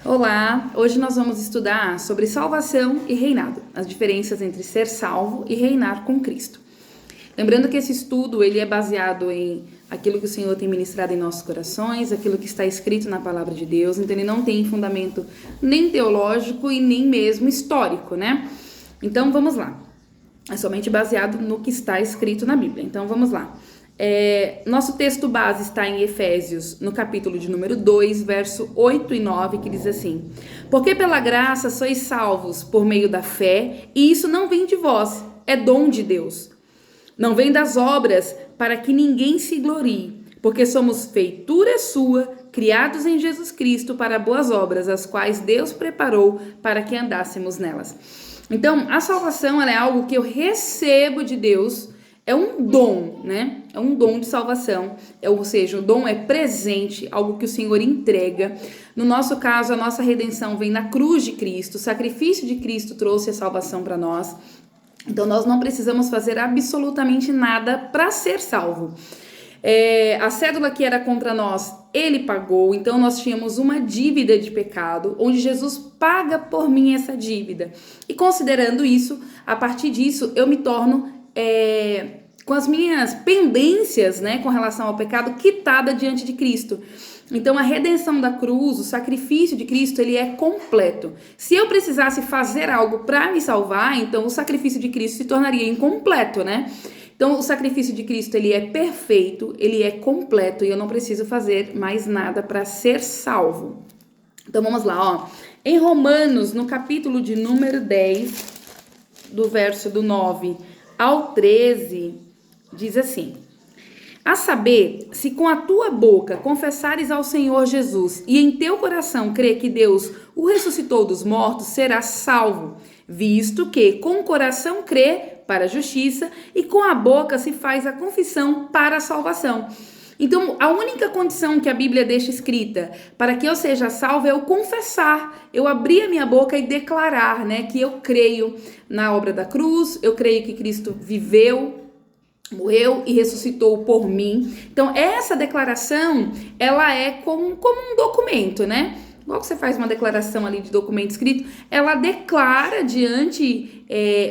Olá, hoje nós vamos estudar sobre salvação e reinado, as diferenças entre ser salvo e reinar com Cristo. Lembrando que esse estudo ele é baseado em aquilo que o Senhor tem ministrado em nossos corações, aquilo que está escrito na palavra de Deus, então ele não tem fundamento nem teológico e nem mesmo histórico, né? Então vamos lá, é somente baseado no que está escrito na Bíblia, então vamos lá. Nosso texto base está em Efésios, no capítulo de número 2, verso 8 e 9, que diz assim: Porque pela graça sois salvos por meio da fé, e isso não vem de vós, é dom de Deus. Não vem das obras, para que ninguém se glorie, porque somos feitura sua, criados em Jesus Cristo para boas obras, as quais Deus preparou para que andássemos nelas. Então, a salvação ela é algo que eu recebo de Deus. É um dom, né? É um dom de salvação, ou seja, o dom é presente, algo que o Senhor entrega. No nosso caso, a nossa redenção vem na cruz de Cristo, o sacrifício de Cristo trouxe a salvação para nós. Então, nós não precisamos fazer absolutamente nada para ser salvo. A cédula que era contra nós, ele pagou, então nós tínhamos uma dívida de pecado, onde Jesus paga por mim essa dívida. E considerando isso, a partir disso, eu me torno com as minhas pendências, né, com relação ao pecado, quitada diante de Cristo. Então a redenção da cruz, o sacrifício de Cristo, ele é completo. Se eu precisasse fazer algo para me salvar, então o sacrifício de Cristo se tornaria incompleto, né? Então o sacrifício de Cristo, ele é perfeito, ele é completo e eu não preciso fazer mais nada para ser salvo. Então vamos lá, ó. Em Romanos, no capítulo de número 10, do verso do 9 ao 13, diz assim: A saber, se com a tua boca confessares ao Senhor Jesus e em teu coração crer que Deus o ressuscitou dos mortos, serás salvo, visto que com o coração crê para a justiça e com a boca se faz a confissão para a salvação. Então, a única condição que a Bíblia deixa escrita para que eu seja salvo é eu confessar, eu abrir a minha boca e declarar, né, que eu creio na obra da cruz, eu creio que Cristo viveu, morreu e ressuscitou por mim. Então, essa declaração, ela é como um documento, né? Igual que você faz uma declaração ali de documento escrito, ela declara diante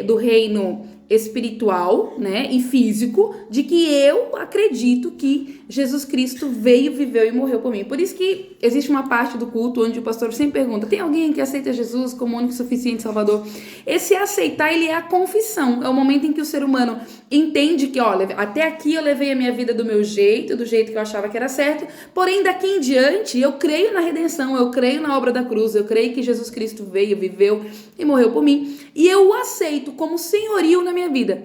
do reino espiritual, né, e físico, de que eu acredito que Jesus Cristo veio, viveu e morreu por mim. Por isso que existe uma parte do culto onde o pastor sempre pergunta: tem alguém que aceita Jesus como único e suficiente Salvador? Esse aceitar, ele é a confissão, é o momento em que o ser humano entende que, olha, até aqui eu levei a minha vida do meu jeito, do jeito que eu achava que era certo, porém daqui em diante eu creio na redenção, eu creio na obra da cruz, eu creio que Jesus Cristo veio, viveu e morreu por mim, e eu o aceito como senhorio na minha vida.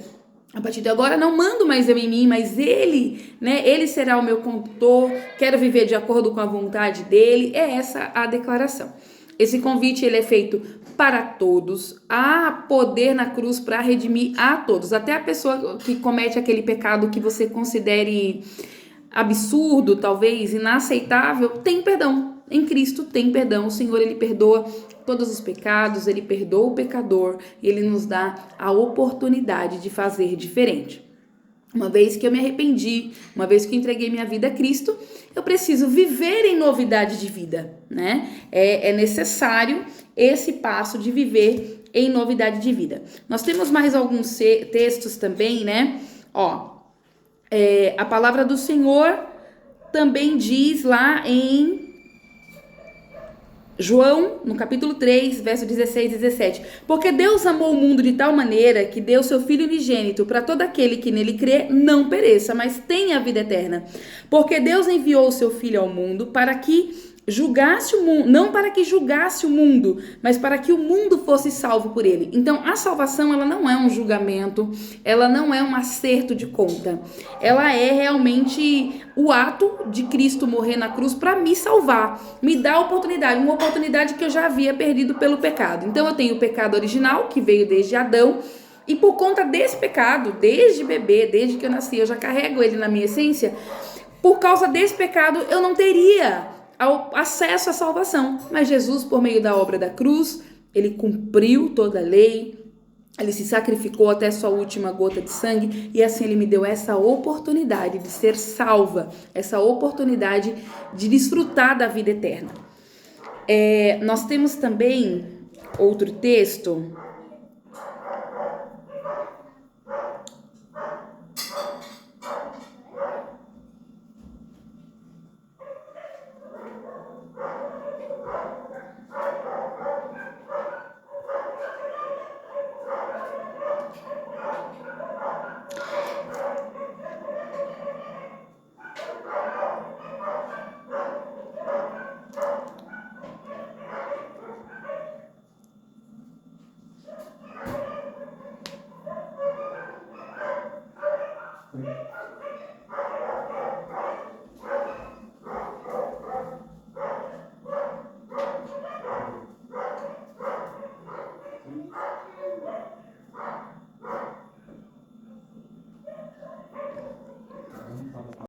A partir de agora não mando mais eu em mim, mas ele, né, ele será o meu condutor, quero viver de acordo com a vontade dele. É essa a declaração. Esse convite ele é feito para todos, há poder na cruz para redimir a todos, até a pessoa que comete aquele pecado que você considere absurdo, talvez inaceitável, tem perdão. Em Cristo tem perdão, o Senhor ele perdoa todos os pecados, ele perdoa o pecador e ele nos dá a oportunidade de fazer diferente. Uma vez que eu me arrependi, uma vez que eu entreguei minha vida a Cristo, eu preciso viver em novidade de vida, né? É necessário esse passo de viver em novidade de vida. Nós temos mais alguns textos também, né? A palavra do Senhor também diz lá em João, no capítulo 3, verso 16 e 17. Porque Deus amou o mundo de tal maneira que deu seu Filho unigênito para todo aquele que nele crê não pereça, mas tenha a vida eterna. Porque Deus enviou o seu Filho ao mundo para que julgasse o mundo, não para que julgasse o mundo, mas para que o mundo fosse salvo por ele. Então, a salvação, ela não é um julgamento, ela não é um acerto de conta. Ela é realmente o ato de Cristo morrer na cruz para me salvar, me dar oportunidade, uma oportunidade que eu já havia perdido pelo pecado. Então, eu tenho o pecado original, que veio desde Adão, e por conta desse pecado, desde bebê, desde que eu nasci, eu já carrego ele na minha essência. Por causa desse pecado, eu não teria acesso à salvação, mas Jesus, por meio da obra da cruz, ele cumpriu toda a lei, ele se sacrificou até sua última gota de sangue e assim ele me deu essa oportunidade de ser salva, essa oportunidade de desfrutar da vida eterna. Nós temos também outro texto